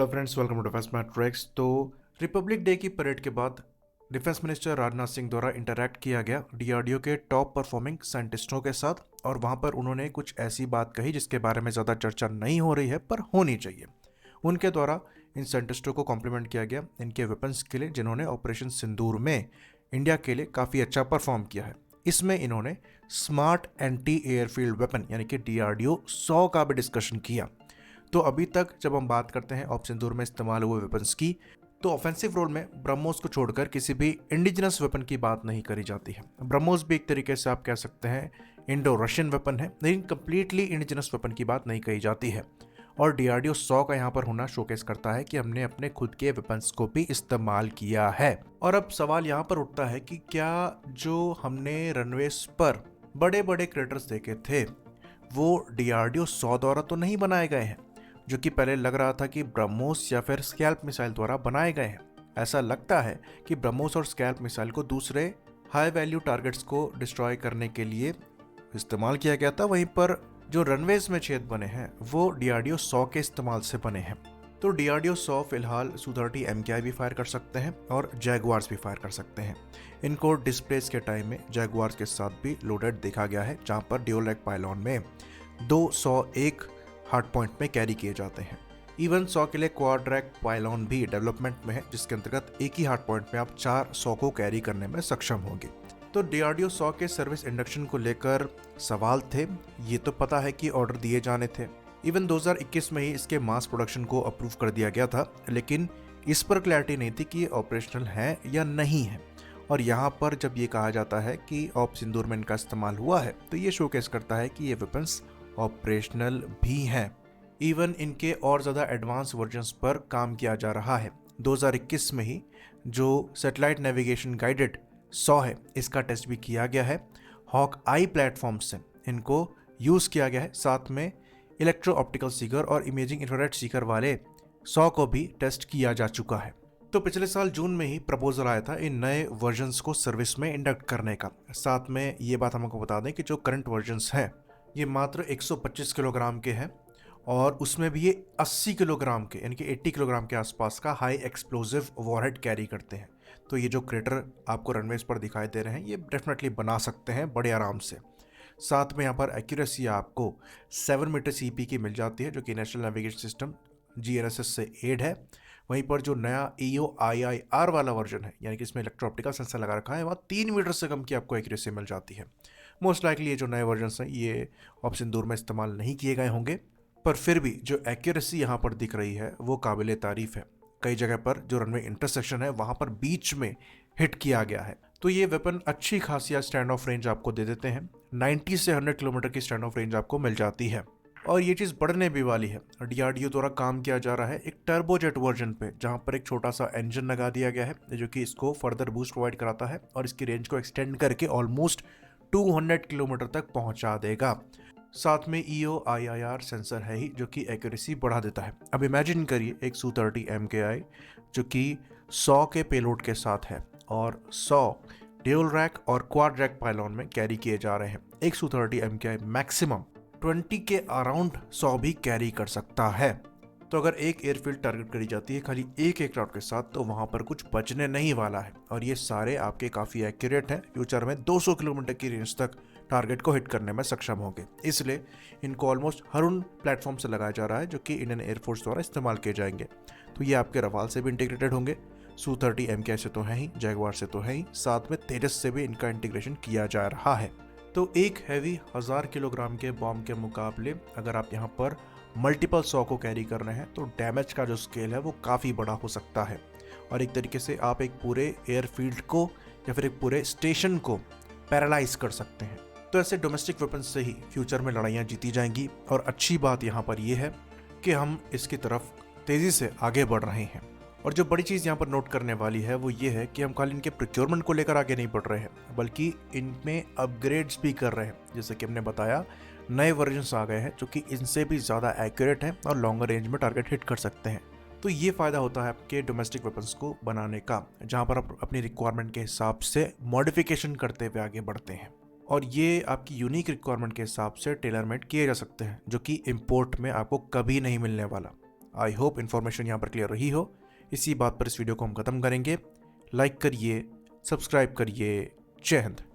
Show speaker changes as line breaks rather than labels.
Hello friends, welcome to defence matrix. तो republic day की parade के बाद डिफेंस मिनिस्टर राजनाथ सिंह द्वारा इंटरैक्ट किया गया डीआरडीओ के टॉप परफॉर्मिंग साइंटिस्टों के साथ, और वहां पर उन्होंने कुछ ऐसी बात कही जिसके बारे में ज़्यादा चर्चा नहीं हो रही है पर होनी चाहिए। उनके द्वारा इन साइंटिस्टों को कॉम्प्लीमेंट किया गया इनके वेपन्स के लिए, जिन्होंने ऑपरेशन सिंदूर में इंडिया के लिए काफ़ी अच्छा परफॉर्म किया है। इसमें इन्होंने स्मार्ट एंटी एयरफील्ड वेपन यानी कि डीआरडीओ 100 का भी डिस्कशन किया। तो अभी तक जब हम बात करते हैं ऑपरेशन सिंदूर में इस्तेमाल हुए वेपन्स की, तो ऑफेंसिव रोल में ब्रह्मोस को छोड़कर किसी भी इंडिजिनस वेपन की बात नहीं करी जाती है। ब्रह्मोस भी एक तरीके से आप कह सकते हैं इंडो रशियन वेपन है, लेकिन कंप्लीटली इंडिजिनस वेपन की बात नहीं कही जाती है। और डीआरडीओ 100 का यहाँ पर होना शोकेस करता है कि हमने अपने खुद के वेपन्स को भी इस्तेमाल किया है। और अब सवाल यहाँ पर उठता है कि क्या जो हमने रनवेज पर बड़े बड़े क्रेटर्स देखे थे वो डीआरडीओ 100 द्वारा तो नहीं बनाए गए हैं, जो कि पहले लग रहा था कि ब्रह्मोस या फिर स्कैल्प मिसाइल द्वारा बनाए गए हैं। ऐसा लगता है कि ब्रह्मोस और स्कैल्प मिसाइल को दूसरे हाई वैल्यू टारगेट्स को डिस्ट्रॉय करने के लिए इस्तेमाल किया गया था, वहीं पर जो रनवेज में छेद बने हैं वो डीआरडीओ 100 के इस्तेमाल से बने हैं। तो डीआरडीओ 100 फिलहाल Su-30 MKI भी फायर कर सकते हैं और जैगुआर्स भी फायर कर सकते हैं। इनको डिस्प्लेस के टाइम में जैगुआर्स के साथ भी लोडेड देखा गया है, जहां पर ड्यूल रैक पायलॉन में 201 हार्ड पॉइंट में कैरी किए जाते हैं। इवन 100 के लिए क्वाड रैक पायलॉन भी डेवलपमेंट में है, जिसके अंतर्गत एक ही हार्ड पॉइंट में आप 400 को कैरी करने में सक्षम होंगे। तो डीआरडीओ 100 के सर्विस इंडक्शन को लेकर सवाल थे, ये तो पता है कि ऑर्डर दिए जाने थे। इवन 2021 में ही इसके मास प्रोडक्शन को अप्रूव कर दिया गया था, लेकिन इस पर क्लैरिटी नहीं थी कि ये ऑपरेशनल है या नहीं है। और यहाँ पर जब ये कहा जाता है कि ऑप सिंदूर में इनका इस्तेमाल हुआ है, तो ये शोकेस करता है कि ये वेपन्स ऑपरेशनल भी हैं। इवन इनके और ज़्यादा एडवांस वर्जन्स पर काम किया जा रहा है। 2021 में ही जो सैटेलाइट नेविगेशन गाइडेड 100 है, इसका टेस्ट भी किया गया है। हॉक आई प्लेटफॉर्म से इनको यूज़ किया गया है। साथ में इलेक्ट्रो ऑप्टिकल सीकर और इमेजिंग इंफ्रारेड सीकर वाले 100 को भी टेस्ट किया जा चुका है। तो पिछले साल जून में ही प्रपोजल आया था इन नए वर्जन्स को सर्विस में इंडक्ट करने का। साथ में ये बात हमको बता दें कि जो करंट वर्जन्स हैं ये मात्र 125 किलोग्राम के हैं, और उसमें भी ये 80 किलोग्राम के यानी कि 80 किलोग्राम के आसपास का हाई एक्सप्लोजिव वॉरहेड कैरी करते हैं। तो ये जो क्रेटर आपको रनवेज पर दिखाई दे रहे हैं ये डेफिनेटली बना सकते हैं बड़े आराम से। साथ में यहाँ पर एक्यूरेसी आपको 7 मीटर CP की मिल जाती है, जो कि नेशनल नेविगेशन सिस्टम GNSS से एड है। वहीं पर जो नया EO-IIR वाला वर्जन है, यानी कि इसमें इलेक्ट्रो ऑप्टिकल सेंसर लगा रखा है, वहाँ 3 मीटर से कम की आपको एक्यूरेसी मिल जाती है। मोस्ट लाइकली ये जो नए वर्जन हैं ये ऑप्शन सिंदूर में इस्तेमाल नहीं किए गए होंगे, पर फिर भी जो एक्यूरेसी यहाँ पर दिख रही है वो काबिले तारीफ है। कई जगह पर जो रनवे इंटरसेक्शन है वहाँ पर बीच में हिट किया गया है। तो ये वेपन अच्छी खासी स्टैंड ऑफ रेंज आपको दे देते हैं। 90 से 100 किलोमीटर की स्टैंड ऑफ रेंज आपको मिल जाती है, और ये चीज़ बढ़ने भी वाली है। डीआरडीओ द्वारा काम किया जा रहा है एक टर्बोजेट वर्जन पे, जहाँ पर एक छोटा सा इंजन लगा दिया गया है जो कि इसको फर्दर बूस्ट प्रोवाइड कराता है और इसकी रेंज को एक्सटेंड करके ऑलमोस्ट 200 किलोमीटर तक पहुंचा देगा। साथ में EO-IIR सेंसर है ही, जो कि एक्यूरेसी बढ़ा देता है। अब इमेजिन करिए एक Su-30 MKI जो कि 100 के पेलोड के साथ है और 100 ड्यूल रैक और क्वाड रैक पायलॉन में कैरी किए जा रहे हैं। एक Su-30 MKI मैक्सिमम 20 के अराउंड 100 भी कैरी कर सकता है। तो अगर एक एयरफील्ड टारगेट करी जाती है खाली एक एयरक्राफ्ट के साथ, तो वहां पर कुछ बचने नहीं वाला है। और ये सारे आपके काफ़ी एक्यूरेट हैं, फ्यूचर में 200 किलोमीटर की रेंज तक टारगेट को हिट करने में सक्षम होंगे। इसलिए इनको ऑलमोस्ट हर उन प्लेटफॉर्म से लगाया जा रहा है जो कि इंडियन एयरफोर्स द्वारा इस्तेमाल किए जाएंगे। तो ये आपके रफाल से भी इंटीग्रेटेड होंगे, Su-30 MKI से तो है ही, जैगुआर से तो है ही, साथ में तेजस से भी इनका इंटीग्रेशन किया जा रहा है। तो एक हैवी 1000 किलोग्राम के बॉम्ब के मुकाबले अगर आप यहाँ पर मल्टीपल 100 को कैरी कर रहे हैं तो डैमेज का जो स्केल है वो काफ़ी बड़ा हो सकता है, और एक तरीके से आप एक पूरे एयरफील्ड को या फिर एक पूरे स्टेशन को पैरालाइज कर सकते हैं। तो ऐसे डोमेस्टिक वेपन्स से ही फ्यूचर में लड़ाइयाँ जीती जाएंगी, और अच्छी बात यहाँ पर यह है कि हम इसकी तरफ तेज़ी से आगे बढ़ रहे हैं। और जो बड़ी चीज़ यहाँ पर नोट करने वाली है वो ये है कि हम खाली इनके प्रोक्योरमेंट को लेकर आगे नहीं बढ़ रहे हैं, बल्कि इनमें अपग्रेड्स भी कर रहे हैं। जैसे कि हमने बताया नए वर्जन्स आ गए हैं जो कि इनसे भी ज़्यादा एक्यूरेट हैं और लॉन्गर रेंज में टारगेट हिट कर सकते हैं। तो ये फ़ायदा होता है आपके डोमेस्टिक वेपन्स को बनाने का, जहाँ पर आप अपनी रिक्वायरमेंट के हिसाब से मॉडिफिकेशन करते हुए आगे बढ़ते हैं, और ये आपकी यूनिक रिक्वायरमेंट के हिसाब से टेलर मेड किए जा सकते हैं, जो कि इम्पोर्ट में आपको कभी नहीं मिलने वाला। आई होप इन्फॉर्मेशन यहाँ पर क्लियर रही हो। इसी बात पर इस वीडियो को हम ख़त्म करेंगे। लाइक करिए, सब्सक्राइब करिए। जय हिंद।